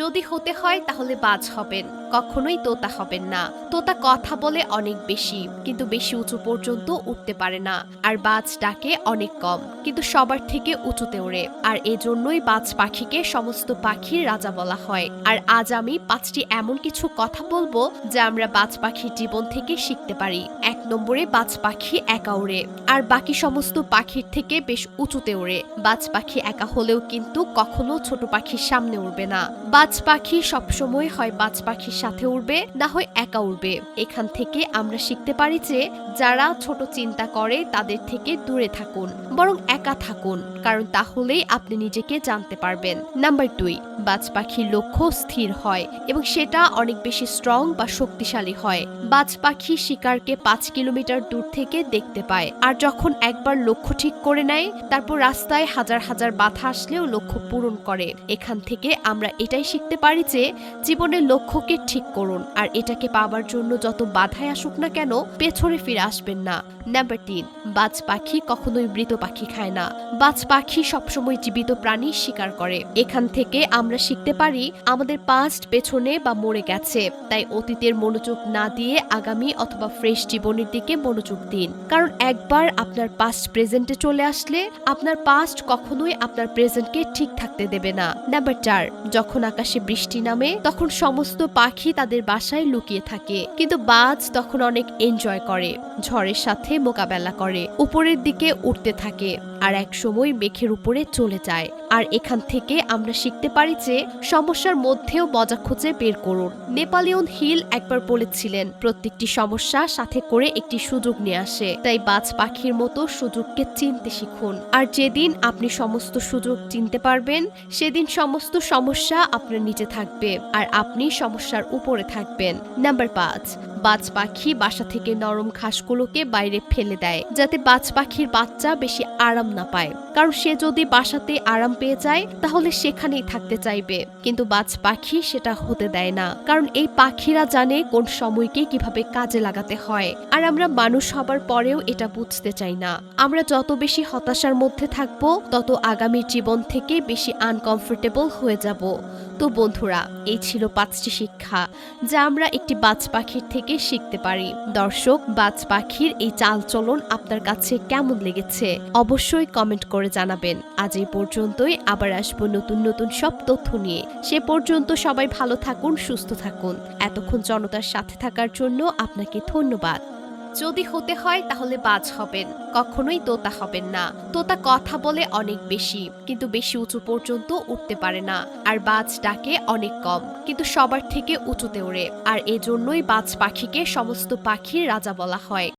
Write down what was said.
যদি হতে হয় তাহলে বাজ হবেন, কখনোই তোতা হবেন না। তোতা কথা বলে অনেক বেশি, কিন্তু বেশি উঁচু পর্যন্ত উঠতে পারে না। আর বাজ ডাকে অনেক কম, কিন্তু সবার থেকে উঁচুতে ওড়ে। আর এজন্যই বাজ পাখিকে সমস্ত পাখির রাজা বলা হয়। আর আজ আমি 5টি এমন কিছু কথা বলবো যা আমরা বাজ পাখির জীবন থেকে শিখতে পারি। 1 নম্বরে, বাজ পাখি একা ওড়ে, আর বাকি সমস্ত পাখির থেকে বেশ উঁচুতে ওড়ে। বাজ পাখি একা হলেও কিন্তু কখনো ছোট পাখির সামনে উড়বে না। বাজ পাখি সবসময় হয় বাজ পাখির সাথে উড়বে, না হয় একা উড়বে। এখান থেকে আমরা শিখতে পারি যে যারা ছোট চিন্তা করে তাদের থেকে দূরে থাকুন, বরং একা থাকুন, কারণ তাহলেই আপনি নিজেকে জানতে পারবেন। নাম্বার 2, বাজ পাখির লক্ষ্য স্থির হয় এবং সেটা অনেক বেশি স্ট্রং বা শক্তিশালী হয়। বাজ পাখি শিকারকে 5 কিলোমিটার দূর থেকে দেখতে পায়, আর যখন একবার লক্ষ্য ঠিক করে নেয়, তারপর রাস্তায় হাজার হাজার বাধা আসলেও লক্ষ্য পূরণ করে। এখান থেকে আমরা এটাই শিখতে পারি যে জীবনের লক্ষ্যকে ঠিক করুন, আর এটাকে পাওয়ার জন্য যত বাধাই আসুক না কেন, পেছনে ফিরে আসবেন না। নাম্বার 3, বাজ পাখি কখনোই মৃত পাখি খায় না। বাজ পাখি সবসময় জীবিত প্রাণী শিকার করে। এখান থেকে আমরা শিখতে পারি আমাদের পাস্ট পেছনে বা মরে গেছে, তাই অতীতের মনোযোগ না দিয়ে আগামী অথবা ফ্রেশ জীবনের দিকে মনোযোগ দিন। কারণ একবার আপনার পাস্ট প্রেজেন্টে চলে আসলে আপনার পাস্ট কখনোই আপনার প্রেজেন্টকে ঠিক থাকতে দেবে না। নাম্বার 4, যখন আকাশে বৃষ্টি নামে তখন সমস্ত পাখি তাদের বাসায় লুকিয়ে থাকে, কিন্তু বাজ তখন অনেক এনজয় করে, ঝড়ের সাথে মোকাবেলা করে, উপরের দিকে উঠতে থাকে, আর এক সময় মেঘের উপরে চলে যায়। আর এখান থেকে আমরা শিখতে পারি যে সমস্যার মধ্যেও মজা খুঁজে বের করুন। নেপোলিয়ন হিল একবার বলেছিলেন, প্রত্যেকটি সমস্যা সাথে করে একটি সুযোগ নিয়ে আসে। তাই বাজ পাখির মতো সুযোগকে চিনতে শিখুন। আর যেদিন আপনি সমস্ত সুযোগ চিনতে পারবেন, সেদিন সমস্ত সমস্যা আপনার নিচে থাকবে, আর আপনি সমস্যার উপরে থাকবেন। নাম্বার 5, বাজ পাখি বাসা থেকে নরম ঘাসগুলোকে বাইরে ফেলে দেয়, যাতে বাজ পাখির বাচ্চা বেশি আরাম না পায়। কারণ সে যদি বাসাতে আরাম পেয়ে যায় তাহলে সেখানেই থাকতে চাইবে, কিন্তু বাজ পাখি সেটা হতে দেয় না, কারণ এই পাখিরা জানে কোন সময়কে কিভাবে কাজে লাগাতে হয়। আর আমরা মানুষ হবার পরেও এটা বুঝতে চাই না। আমরা যত বেশি হতাশার মধ্যে থাকবো, তত আগামীর জীবন থেকে বেশি আনকমফোর্টেবল হয়ে যাব। তো বন্ধুরা, এই ছিল 5টি শিক্ষা যা আমরা একটি বাজ পাখির থেকে শিখতে পারি। দর্শক, বাজ পাখির এই চালচলন আপনার কাছে কেমন লেগেছে অবশ্যই কমেন্ট করে জানাবেন। আজ এই পর্যন্তই, আবার আসবো নতুন নতুন সব তথ্য নিয়ে। সে পর্যন্ত সবাই ভালো থাকুন, সুস্থ থাকুন। এতক্ষণ জনতার সাথে থাকার জন্য আপনাকে ধন্যবাদ। যদি হতে হয় তাহলে বাজ হবেন, কখনোই তোতা হবেন না। তোতা কথা বলে অনেক বেশি, কিন্তু বেশি উঁচু পর্যন্ত উঠতে পারে না। আর বাজ ডাকে অনেক কম, কিন্তু সবার থেকে উঁচুতে ওড়ে। আর এজন্যই বাজ পাখিকে সমস্ত পাখির রাজা বলা হয়।